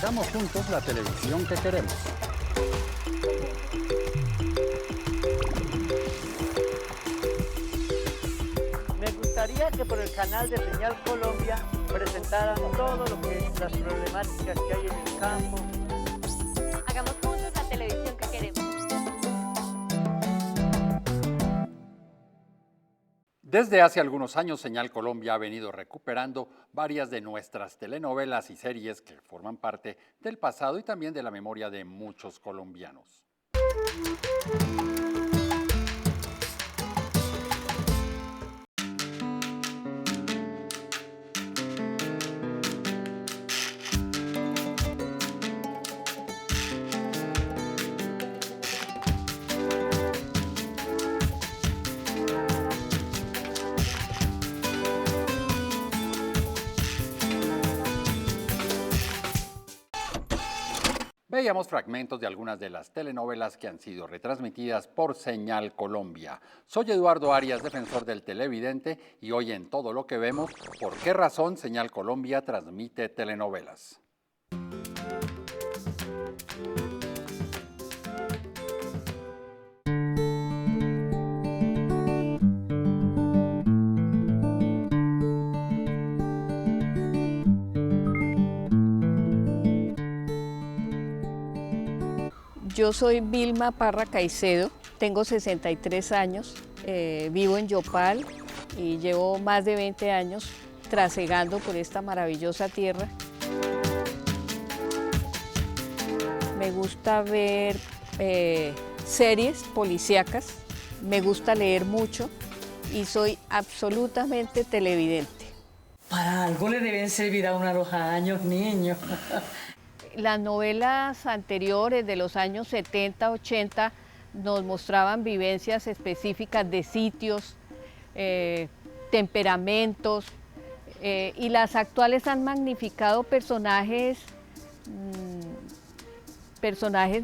Hagamos juntos la televisión que queremos. Me gustaría que por el canal de Señal Colombia presentaran todo lo que las problemáticas que hay en el campo. Hagamos juntos la televisión que queremos. Desde hace algunos años, Señal Colombia ha venido recuperando varias de nuestras telenovelas y series que forman parte del pasado y también de la memoria de muchos colombianos. Veíamos fragmentos de algunas de las telenovelas que han sido retransmitidas por Señal Colombia. Soy Eduardo Arias, defensor del televidente, y hoy en Todo lo que vemos, ¿por qué razón Señal Colombia transmite telenovelas? Yo soy Vilma Parra Caicedo, tengo 63 años, vivo en Yopal y llevo más de 20 años trasegando por esta maravillosa tierra. Me gusta ver series policíacas, me gusta leer mucho y soy absolutamente televidente. Para algo le deben servir a uno a los años, niños. Las novelas anteriores de los años 70, 80 nos mostraban vivencias específicas de sitios, temperamentos, y las actuales han magnificado personajes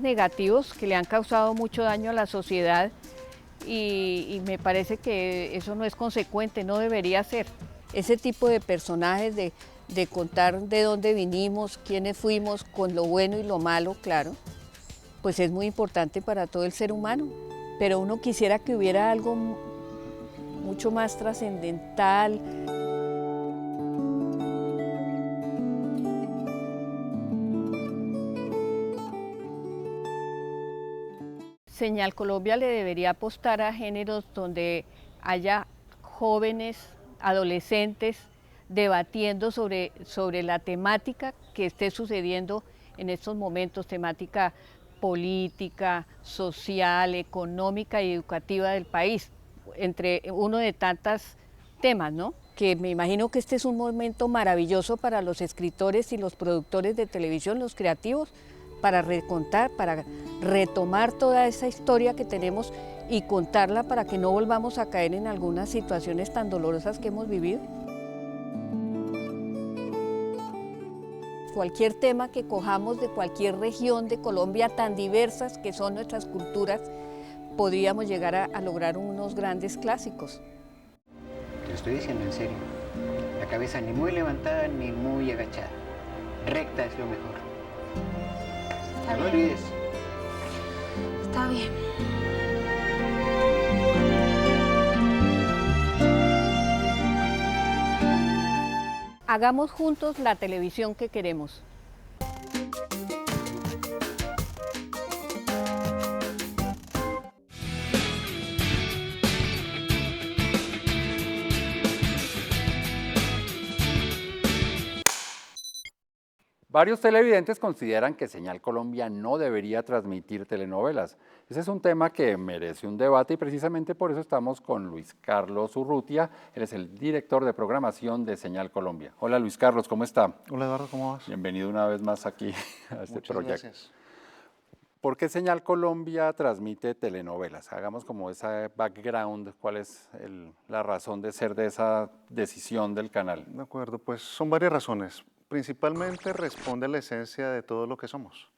negativos que le han causado mucho daño a la sociedad y me parece que eso no es consecuente, no debería ser. Ese tipo de personajes de contar de dónde vinimos, quiénes fuimos, con lo bueno y lo malo, claro, pues es muy importante para todo el ser humano. Pero uno quisiera que hubiera algo mucho más trascendental. Señal Colombia le debería apostar a géneros donde haya jóvenes, adolescentes, debatiendo sobre la temática que esté sucediendo en estos momentos, temática política, social, económica y educativa del país, entre uno de tantos temas, ¿no? Que me imagino que este es un momento maravilloso para los escritores y los productores de televisión, los creativos, para recontar, para retomar toda esa historia que tenemos y contarla para que no volvamos a caer en algunas situaciones tan dolorosas que hemos vivido. Cualquier tema que cojamos de cualquier región de Colombia, tan diversas que son nuestras culturas, podríamos llegar a lograr unos grandes clásicos. Te lo estoy diciendo en serio. La cabeza ni muy levantada ni muy agachada. Recta es lo mejor. No lo olvides. Está bien. Hagamos juntos la televisión que queremos. Varios televidentes consideran que Señal Colombia no debería transmitir telenovelas. Ese es un tema que merece un debate y precisamente por eso estamos con Luis Carlos Urrutia. Él es el director de programación de Señal Colombia. Hola Luis Carlos, ¿cómo está? Hola Eduardo, ¿cómo vas? Bienvenido una vez más aquí a este Muchas proyecto. gracias. ¿Por qué Señal Colombia transmite telenovelas? Hagamos como ese background, ¿cuál es la razón de ser de esa decisión del canal? De acuerdo, pues son varias razones. Principalmente responde a la esencia de todo lo que somos,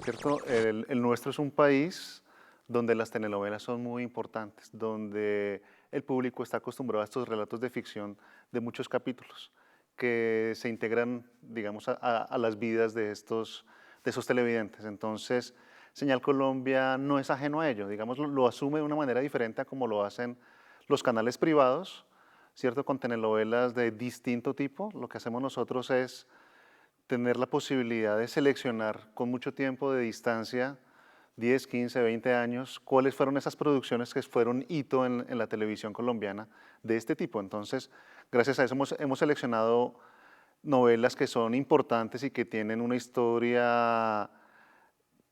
¿cierto? El nuestro es un país donde las telenovelas son muy importantes, donde el público está acostumbrado a estos relatos de ficción de muchos capítulos, que se integran, digamos, a las vidas de esos televidentes. Entonces, Señal Colombia no es ajeno a ello, digamos, lo asume de una manera diferente a como lo hacen los canales privados, ¿cierto? Con telenovelas de distinto tipo. Lo que hacemos nosotros es tener la posibilidad de seleccionar con mucho tiempo de distancia, 10, 15, 20 años, cuáles fueron esas producciones que fueron hito en la televisión colombiana de este tipo. Entonces, gracias a eso hemos seleccionado novelas que son importantes y que tienen una historia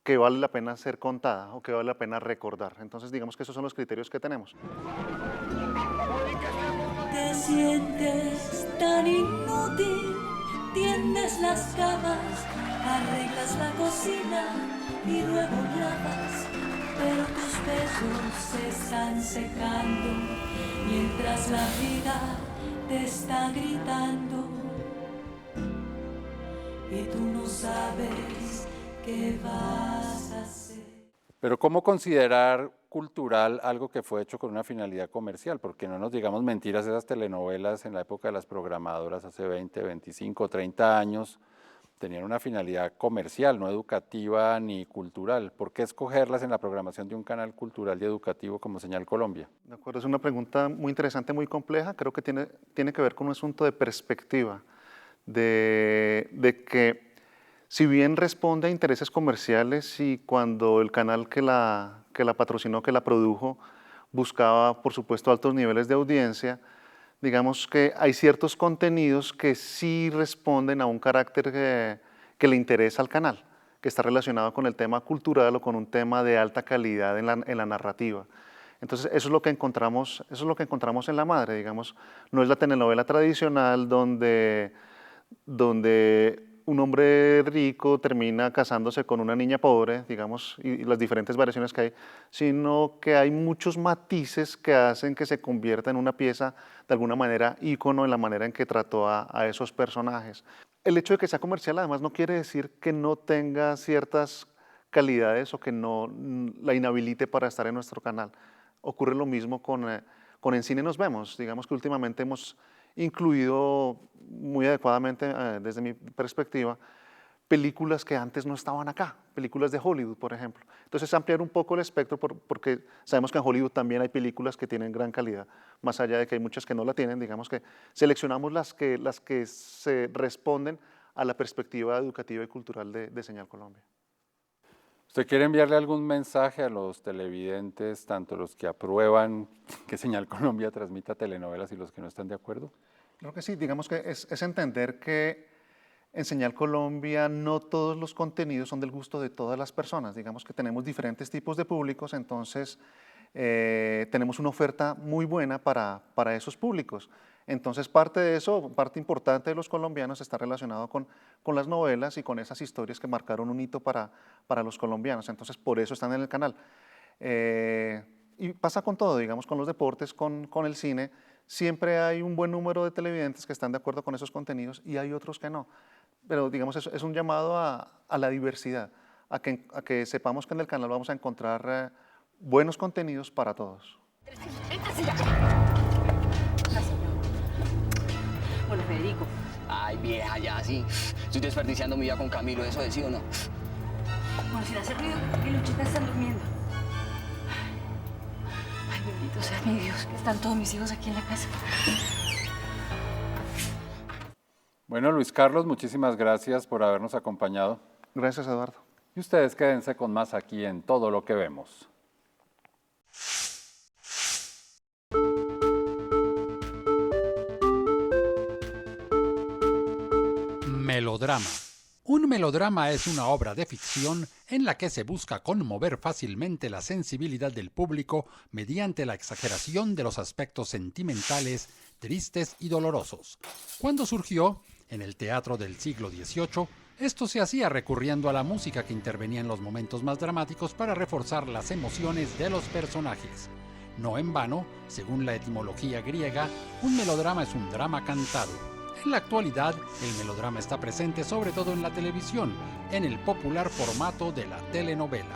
que vale la pena ser contada o que vale la pena recordar. Entonces, digamos que esos son los criterios que tenemos. Te sientes tan inútil, tiendes las camas, arreglas la cocina y luego lavas, pero tus besos se están secando mientras la vida te está gritando y tú no sabes qué vas a hacer. Pero ¿cómo considerar cultural algo que fue hecho con una finalidad comercial? Porque no nos digamos mentiras, esas telenovelas en la época de las programadoras hace 20, 25, 30 años tenían una finalidad comercial, no educativa ni cultural. ¿Por qué escogerlas en la programación de un canal cultural y educativo como Señal Colombia? De acuerdo, es una pregunta muy interesante, muy compleja. Creo que tiene que ver con un asunto de perspectiva, de que si bien responde a intereses comerciales y cuando el canal que la patrocinó, que la produjo, buscaba, por supuesto, altos niveles de audiencia, digamos que hay ciertos contenidos que sí responden a un carácter que le interesa al canal, que está relacionado con el tema cultural o con un tema de alta calidad en la narrativa. Entonces, eso es lo que encontramos en La Madre, digamos. No es la telenovela tradicional donde un hombre rico termina casándose con una niña pobre, digamos, y las diferentes variaciones que hay, sino que hay muchos matices que hacen que se convierta en una pieza, de alguna manera, ícono en la manera en que trató a esos personajes. El hecho de que sea comercial, además, no quiere decir que no tenga ciertas calidades o que no la inhabilite para estar en nuestro canal. Ocurre lo mismo con En Cine Nos Vemos. Digamos que últimamente hemos incluido muy adecuadamente, desde mi perspectiva, películas que antes no estaban acá, películas de Hollywood, por ejemplo. Entonces, ampliar un poco el espectro, porque sabemos que en Hollywood también hay películas que tienen gran calidad, más allá de que hay muchas que no la tienen, digamos que seleccionamos las que se responden a la perspectiva educativa y cultural de Señal Colombia. ¿Usted quiere enviarle algún mensaje a los televidentes, tanto los que aprueban que Señal Colombia transmita telenovelas y los que no están de acuerdo? Creo que sí, digamos que es entender que en Señal Colombia no todos los contenidos son del gusto de todas las personas, digamos que tenemos diferentes tipos de públicos, entonces tenemos una oferta muy buena para esos públicos. Entonces parte de eso, parte importante de los colombianos está relacionado con las novelas y con esas historias que marcaron un hito para los colombianos, entonces por eso están en el canal. Y pasa con todo, digamos, con los deportes, con el cine, siempre hay un buen número de televidentes que están de acuerdo con esos contenidos y hay otros que no. Pero digamos, es un llamado a la diversidad, a que sepamos que en el canal vamos a encontrar buenos contenidos para todos. Bueno, Federico. Ay, vieja, ya sí. Estoy desperdiciando mi vida con Camilo, ¿eso es sí o no? Bueno, si le hace ruido, y Luchita están durmiendo. Ay, bendito sea mi Dios, que están todos mis hijos aquí en la casa. Bueno, Luis Carlos, muchísimas gracias por habernos acompañado. Gracias, Eduardo. Y ustedes quédense con más aquí en Todo lo que vemos. Melodrama. Un melodrama es una obra de ficción en la que se busca conmover fácilmente la sensibilidad del público mediante la exageración de los aspectos sentimentales, tristes y dolorosos. Cuando surgió, en el teatro del siglo XVIII, esto se hacía recurriendo a la música que intervenía en los momentos más dramáticos para reforzar las emociones de los personajes. No en vano, según la etimología griega, un melodrama es un drama cantado. En la actualidad, el melodrama está presente sobre todo en la televisión, en el popular formato de la telenovela.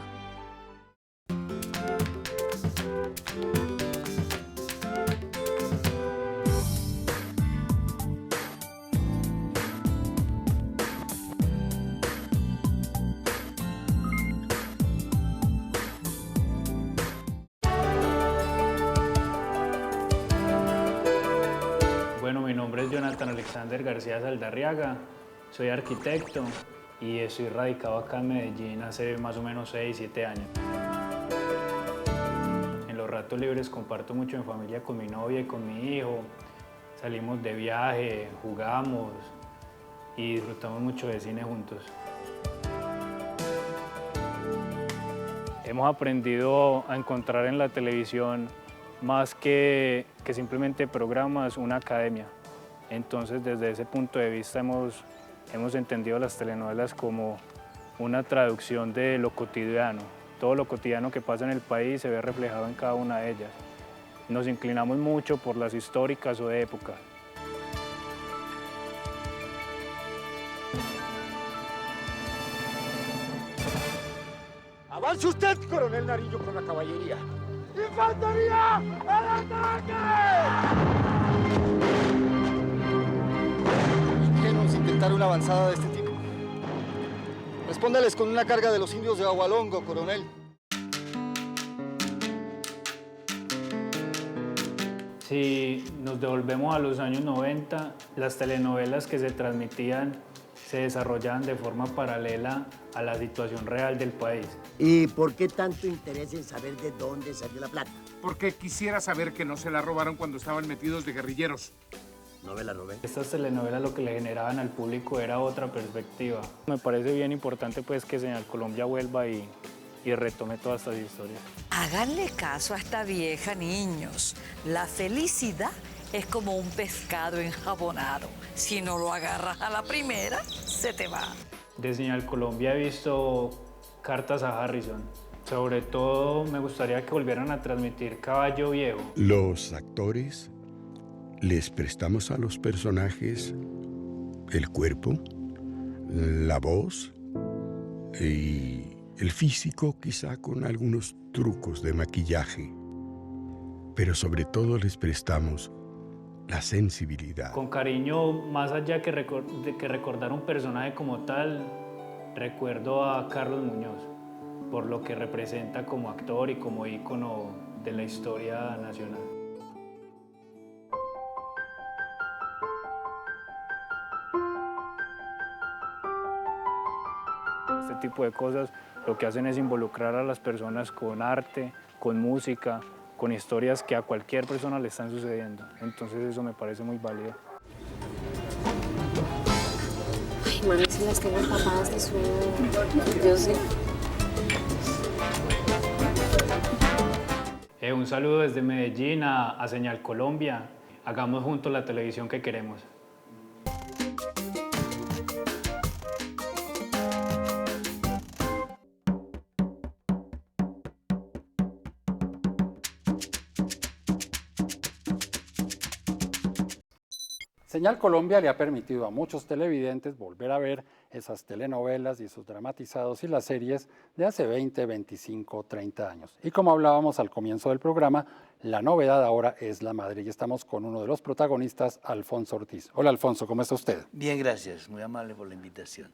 Alexander García Saldarriaga, soy arquitecto y estoy radicado acá en Medellín hace más o menos 6, 7 años. En los ratos libres comparto mucho en familia con mi novia y con mi hijo, salimos de viaje, jugamos y disfrutamos mucho de cine juntos. Hemos aprendido a encontrar en la televisión más que simplemente programas, una academia. Entonces, desde ese punto de vista hemos entendido las telenovelas como una traducción de lo cotidiano. Todo lo cotidiano que pasa en el país se ve reflejado en cada una de ellas. Nos inclinamos mucho por las históricas o de época. ¡Avance usted, coronel Nariño, con la caballería! ¡Infantería, al ataque! Ingenuos intentar una avanzada de este tipo. Respóndales con una carga de los indios de Agualongo, coronel. Si nos devolvemos a los años 90, las telenovelas que se transmitían se desarrollaban de forma paralela a la situación real del país. ¿Y por qué tanto interés en saber de dónde salió la plata? Porque quisiera saber que no se la robaron cuando estaban metidos de guerrilleros. No me la robé. Estas telenovelas lo que le generaban al público era otra perspectiva. Me parece bien importante pues que Señal Colombia vuelva y retome todas estas historias. Háganle caso a esta vieja, niños. La felicidad es como un pescado enjabonado. Si no lo agarras a la primera, se te va. De Señal Colombia he visto cartas a Harrison. Sobre todo me gustaría que volvieran a transmitir Caballo Viejo. Los actores les prestamos a los personajes el cuerpo, la voz y el físico, quizá con algunos trucos de maquillaje. Pero sobre todo les prestamos la sensibilidad. Con cariño, más allá de que recordar un personaje como tal, recuerdo a Carlos Muñoz, por lo que representa como actor y como ícono de la historia nacional. Este tipo de cosas lo que hacen es involucrar a las personas con arte, con música, con historias que a cualquier persona le están sucediendo. Entonces eso me parece muy válido. Ay, mami, si las tengo tapadas de sueño. Yo sé. Un saludo desde Medellín a Señal Colombia. Hagamos juntos la televisión que queremos. Señal Colombia le ha permitido a muchos televidentes volver a ver esas telenovelas y esos dramatizados y las series de hace 20, 25, 30 años. Y como hablábamos al comienzo del programa, la novedad ahora es La Madre y estamos con uno de los protagonistas, Alfonso Ortiz. Hola Alfonso, ¿cómo está usted? Bien, gracias, muy amable por la invitación.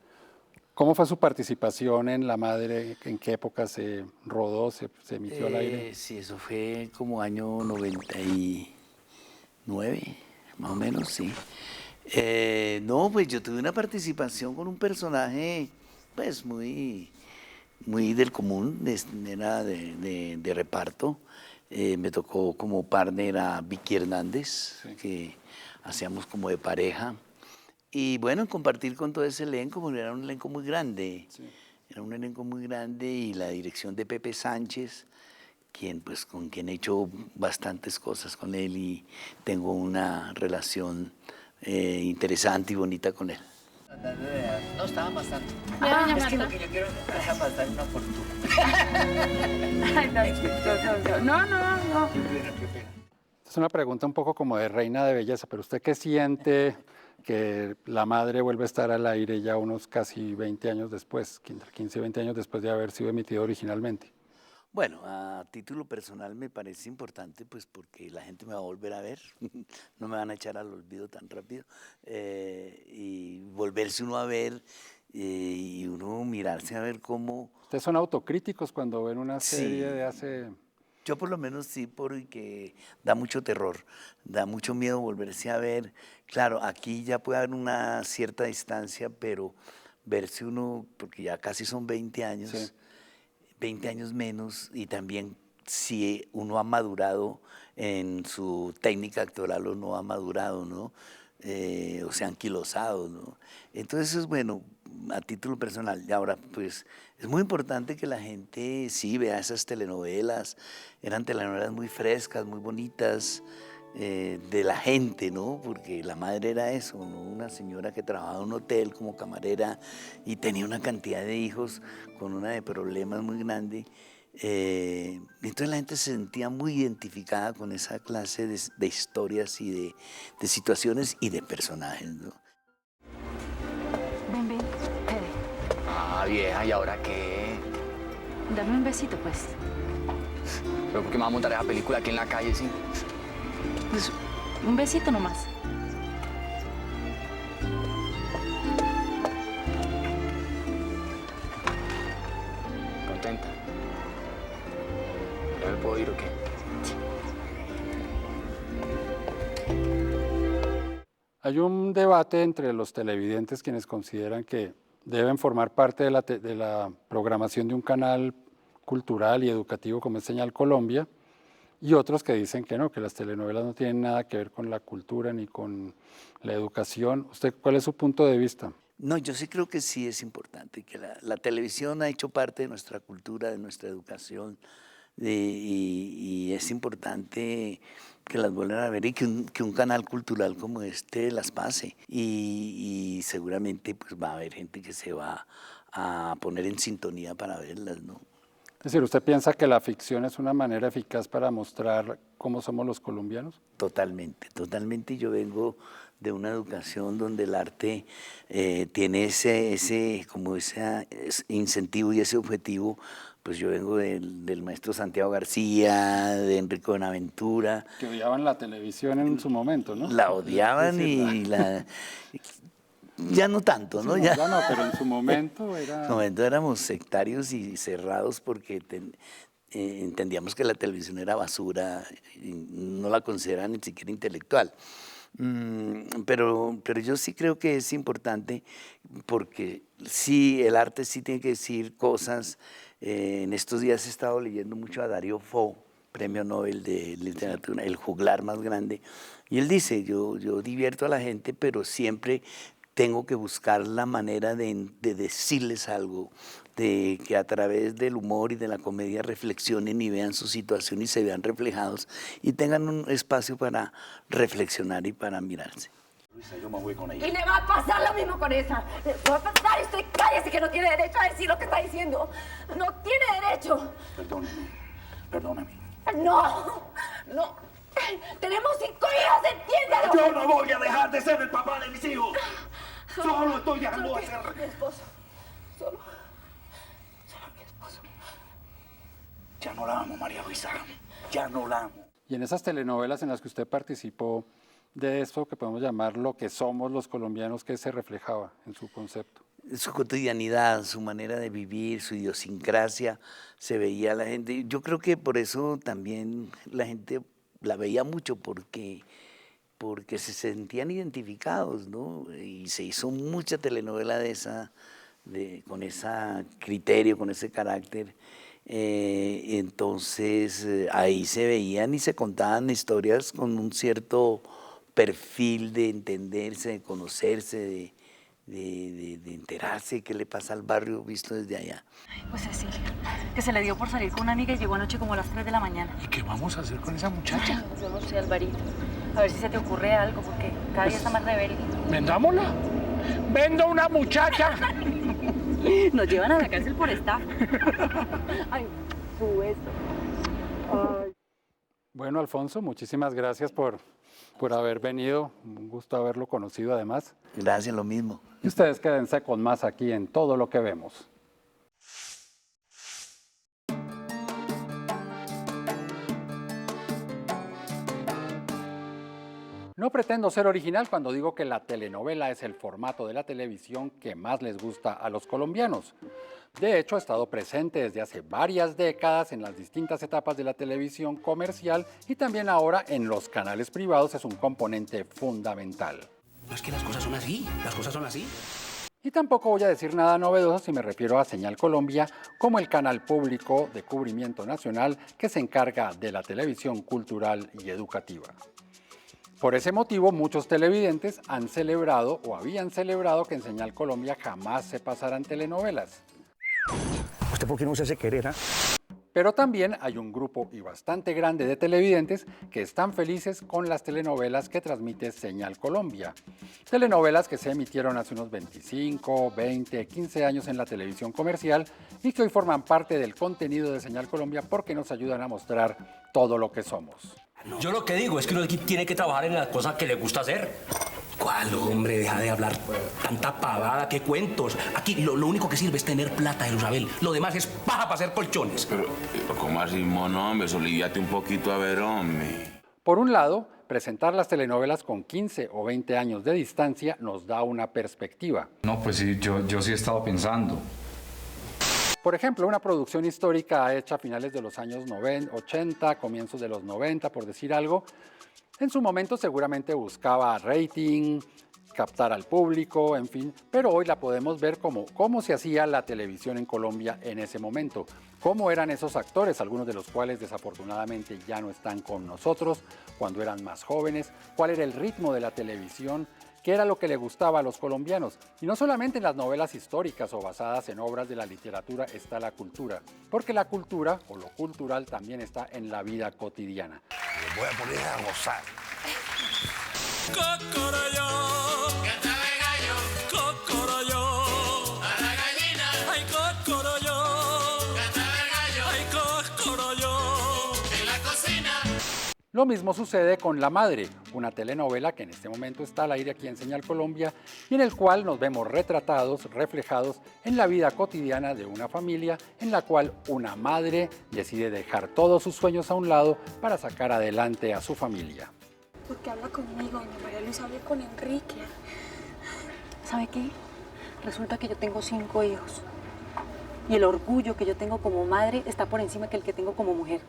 ¿Cómo fue su participación en La Madre? ¿En qué época se rodó, se emitió al aire? Sí, eso fue como año 99. Más o menos, sí. No, pues yo tuve una participación con un personaje, pues muy del común, era de reparto. Me tocó como partner a Vicky Hernández, sí, que hacíamos como de pareja. Y bueno, compartir con todo ese elenco, porque era un elenco muy grande. Sí. Era un elenco muy grande y la dirección de Pepe Sánchez, con quien he hecho bastantes cosas con él y tengo una relación interesante y bonita con él. No, estaba bastante. Es que lo que yo quiero es pasar una fortuna. No. Es una pregunta un poco como de reina de belleza, pero ¿usted qué siente que La Madre vuelve a estar al aire ya unos casi 20 años después, 15, 20 años después de haber sido emitido originalmente? Bueno, a título personal me parece importante, pues porque la gente me va a volver a ver, no me van a echar al olvido tan rápido, y volverse uno a ver y uno mirarse a ver cómo... ¿Ustedes son autocríticos cuando ven una serie de hace Yo por lo menos sí, porque da mucho terror, da mucho miedo volverse a ver. Claro, aquí ya puede haber una cierta distancia, pero verse uno, porque ya casi son 20 años, Sí. 20 años menos, y también si uno ha madurado en su técnica actoral o no ha madurado, ¿no? O se ha anquilosado, ¿no? Entonces es bueno, a título personal. Y ahora, pues, es muy importante que la gente sí vea esas telenovelas. Eran telenovelas muy frescas, muy bonitas, de la gente, ¿no? Porque la madre era eso, ¿no? Una señora que trabajaba en un hotel como camarera y tenía una cantidad de hijos con una de problemas muy grande. Entonces la gente se sentía muy identificada con esa clase de historias y de situaciones y de personajes, ¿no? Ven, ven, Fede. Ah, vieja, ¿y ahora qué? Dame un besito, pues. ¿Pero por qué me va a montar esa película aquí en la calle, sí? Pues un besito nomás. ¿Contenta? ¿Ya me puedo ir o qué? Hay un debate entre los televidentes quienes consideran que deben formar parte de la programación de un canal cultural y educativo como es Señal Colombia, y otros que dicen que no, que las telenovelas no tienen nada que ver con la cultura ni con la educación. ¿Usted cuál es su punto de vista? No, yo sí creo que sí es importante, que la televisión ha hecho parte de nuestra cultura, de nuestra educación, y es importante que las vuelvan a ver y que un canal cultural como este las pase. Y seguramente pues va a haber gente que se va a poner en sintonía para verlas, ¿no? Es decir, ¿usted piensa que la ficción es una manera eficaz para mostrar cómo somos los colombianos? Totalmente, totalmente. Yo vengo de una educación donde el arte tiene ese incentivo y ese objetivo. Pues yo vengo del maestro Santiago García, de Enrique Buenaventura. Que odiaban la televisión en su momento, ¿no? La odiaban y la... Ya no tanto, ¿no? Ya no, pero en su momento era... En su momento éramos sectarios y cerrados porque entendíamos que la televisión era basura y no la consideraban ni siquiera intelectual. Pero yo sí creo que es importante porque sí, el arte sí tiene que decir cosas. En estos días he estado leyendo mucho a Dario Fo, Premio Nobel de Literatura, el juglar más grande, y él dice, yo divierto a la gente, pero siempre tengo que buscar la manera de decirles algo, de que a través del humor y de la comedia reflexionen y vean su situación y se vean reflejados y tengan un espacio para reflexionar y para mirarse. Luisa, yo me voy con ella. Y le va a pasar lo mismo con esa. Le va a pasar y usted cállese que no tiene derecho a decir lo que está diciendo. No tiene derecho. Perdóname. No. Tenemos 5 hijos, entiéndalo. Yo no voy a dejar de ser el papá de mis hijos. Solo estoy dejando de ser mi esposo. Solo mi esposo. Ya no la amo, María Luisa. Ya no la amo. Y en esas telenovelas en las que usted participó, de eso que podemos llamar lo que somos los colombianos, ¿qué se reflejaba en su concepto? Su cotidianidad, su manera de vivir, su idiosincrasia, se veía la gente. Yo creo que por eso también la gente la veía mucho, porque se sentían identificados, ¿no? Y se hizo mucha telenovela con ese criterio, con ese carácter. Entonces ahí se veían y se contaban historias con un cierto perfil de entenderse, de conocerse, de enterarse de qué le pasa al barrio visto desde allá. Ay, pues Cecilia, que se le dio por salir con una amiga y llegó anoche como a las 3 de la mañana. ¿Y qué vamos a hacer con esa muchacha? Yo no sé, Alvarito. A ver si se te ocurre algo, porque cada día está más rebelde. ¿Vendámosla? ¡Vendo una muchacha! Nos llevan a la cárcel por estafa. Ay, su beso. Ay. Bueno, Alfonso, muchísimas gracias por haber venido. Un gusto haberlo conocido además. Gracias, lo mismo. Y ustedes quédense con más aquí en Todo lo que vemos. No pretendo ser original cuando digo que la telenovela es el formato de la televisión que más les gusta a los colombianos. De hecho, ha estado presente desde hace varias décadas en las distintas etapas de la televisión comercial y también ahora en los canales privados es un componente fundamental. No es que las cosas son así, las cosas son así. Y tampoco voy a decir nada novedoso si me refiero a Señal Colombia como el canal público de cubrimiento nacional que se encarga de la televisión cultural y educativa. Por ese motivo, muchos televidentes han celebrado o habían celebrado que en Señal Colombia jamás se pasaran telenovelas. ¿Usted por qué no se hace querer, Pero también hay un grupo y bastante grande de televidentes que están felices con las telenovelas que transmite Señal Colombia. Telenovelas que se emitieron hace unos 25, 20, 15 años en la televisión comercial y que hoy forman parte del contenido de Señal Colombia porque nos ayudan a mostrar todo lo que somos. Yo lo que digo es que uno tiene que trabajar en las cosas que le gusta hacer. ¿Cuál, hombre? Deja de hablar tanta pavada, qué cuentos. Aquí lo único que sirve es tener plata, Jerusalén. Lo demás es paja para hacer colchones. Pero ¿cómo así, mono, hombre? Soliviate un poquito a ver, hombre. Por un lado, presentar las telenovelas con 15 o 20 años de distancia nos da una perspectiva. No, pues sí, yo sí he estado pensando. Por ejemplo, una producción histórica hecha a finales de los años 80, comienzos de los 90, por decir algo, en su momento seguramente buscaba rating, captar al público, en fin, pero hoy la podemos ver como cómo se hacía la televisión en Colombia en ese momento, cómo eran esos actores, algunos de los cuales desafortunadamente ya no están con nosotros, cuando eran más jóvenes, cuál era el ritmo de la televisión, qué era lo que le gustaba a los colombianos. Y no solamente en las novelas históricas o basadas en obras de la literatura está la cultura, porque la cultura o lo cultural también está en la vida cotidiana. Me voy a poner a gozar. Lo mismo sucede con La Madre, una telenovela que en este momento está al aire aquí en Señal Colombia y en el cual nos vemos retratados, reflejados en la vida cotidiana de una familia en la cual una madre decide dejar todos sus sueños a un lado para sacar adelante a su familia. Porque habla conmigo y mi María Luisa habla con Enrique. ¿Sabe qué? Resulta que yo tengo 5 hijos y el orgullo que yo tengo como madre está por encima que el que tengo como mujer.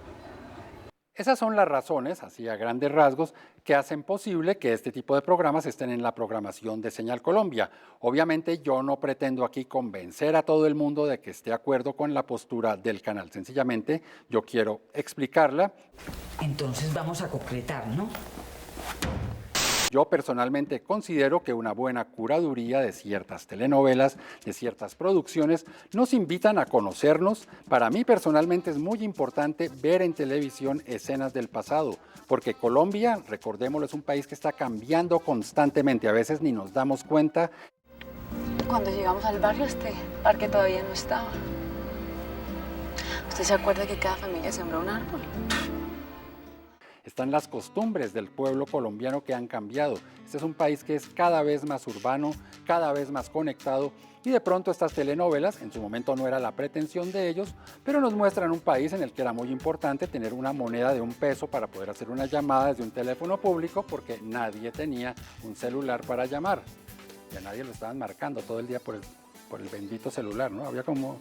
Esas son las razones, así a grandes rasgos, que hacen posible que este tipo de programas estén en la programación de Señal Colombia. Obviamente yo no pretendo aquí convencer a todo el mundo de que esté de acuerdo con la postura del canal. Sencillamente yo quiero explicarla. Entonces vamos a concretar, ¿no? Yo personalmente considero que una buena curaduría de ciertas telenovelas, de ciertas producciones, nos invitan a conocernos. Para mí personalmente es muy importante ver en televisión escenas del pasado, porque Colombia, recordémoslo, es un país que está cambiando constantemente, a veces ni nos damos cuenta. Cuando llegamos al barrio, este parque todavía no estaba. ¿Usted se acuerda que cada familia sembró un árbol? Están las costumbres del pueblo colombiano que han cambiado. Este es un país que es cada vez más urbano, cada vez más conectado y de pronto estas telenovelas, en su momento no era la pretensión de ellos, pero nos muestran un país en el que era muy importante tener una moneda de $1 para poder hacer una llamada desde un teléfono público porque nadie tenía un celular para llamar. Y a nadie lo estaban marcando todo el día por el bendito celular, ¿no? Había como...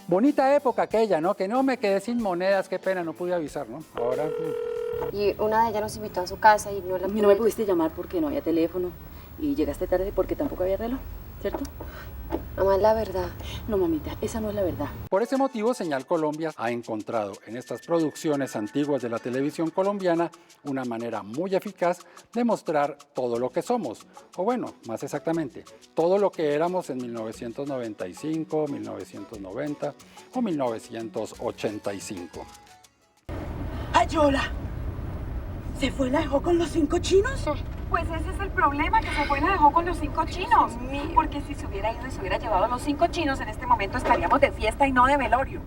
Bonita época aquella, ¿no? Que no me quedé sin monedas, qué pena, no pude avisar, ¿no? Ahora... Y una de ellas nos invitó a su casa y no la... Y no me pudiste llamar porque no había teléfono y llegaste tarde porque tampoco había reloj, ¿cierto? Mamá, es la verdad. No, mamita, esa no es la verdad. Por ese motivo, Señal Colombia ha encontrado en estas producciones antiguas de la televisión colombiana una manera muy eficaz de mostrar todo lo que somos, o bueno, más exactamente, todo lo que éramos en 1995, 1990 o 1985. ¡Ayola! ¿Se fue y la dejó con los 5 chinos? Pues ese es el problema, que se fue y la dejó con los 5 chinos. Porque si se hubiera ido y se hubiera llevado a los 5 chinos, en este momento estaríamos de fiesta y no de velorio.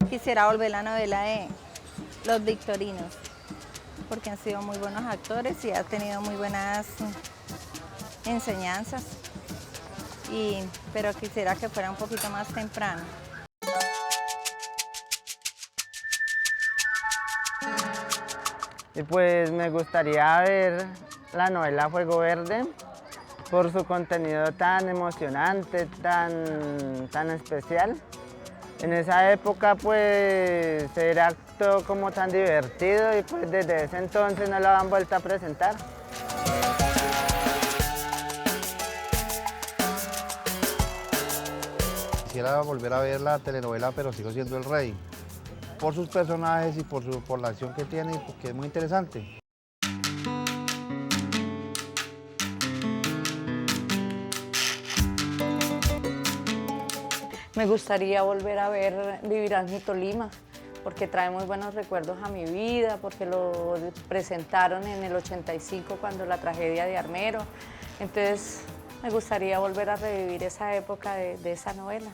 Quisiera volver la novela de Los Victorinos. porque han sido muy buenos actores y han tenido muy buenas enseñanzas, pero quisiera que fuera un poquito más temprano. Y pues me gustaría ver la novela Fuego Verde por su contenido tan emocionante, tan especial. En esa época pues era todo como tan divertido y pues desde ese entonces no lo han vuelto a presentar. Quisiera volver a ver la telenovela Pero sigo siendo el rey, por sus personajes y por la acción que tiene, porque es muy interesante. Me gustaría volver a ver Vivirás mi Tolima, porque trae muy buenos recuerdos a mi vida, porque lo presentaron en el 85 cuando la tragedia de Armero. Entonces me gustaría volver a revivir esa época de esa novela.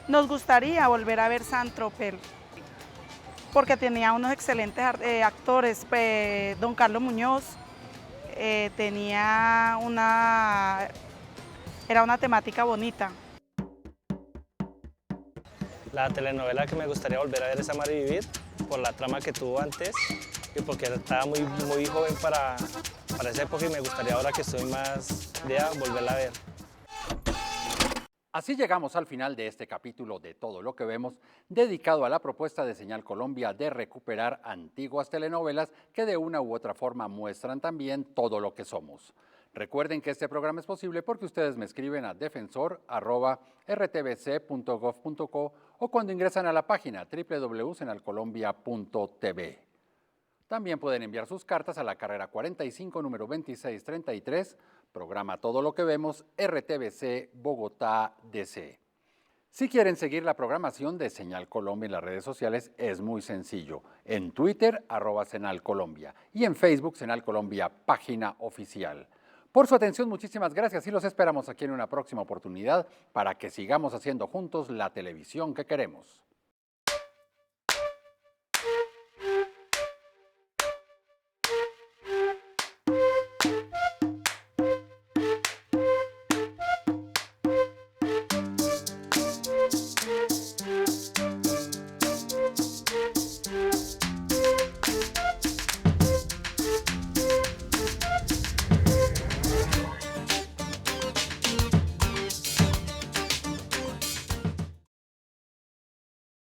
Nos gustaría volver a ver Saint-Tropez, porque tenía unos excelentes actores, don Carlos Muñoz, era una temática bonita. La telenovela que me gustaría volver a ver es Amar y Vivir, por la trama que tuvo antes y porque estaba muy joven para esa época y me gustaría ahora que estoy más de edad volverla a ver. Así llegamos al final de este capítulo de Todo lo que vemos, dedicado a la propuesta de Señal Colombia de recuperar antiguas telenovelas que de una u otra forma muestran también todo lo que somos. Recuerden que este programa es posible porque ustedes me escriben a defensor@rtbc.gov.co o cuando ingresan a la página www.senalcolombia.tv. También pueden enviar sus cartas a la carrera 45, número 2633, programa Todo lo que vemos, RTBC, Bogotá, DC. Si quieren seguir la programación de Señal Colombia en las redes sociales, es muy sencillo. En Twitter, @SenalColombia y en Facebook, Senal Colombia, página oficial. Por su atención, muchísimas gracias y los esperamos aquí en una próxima oportunidad para que sigamos haciendo juntos la televisión que queremos.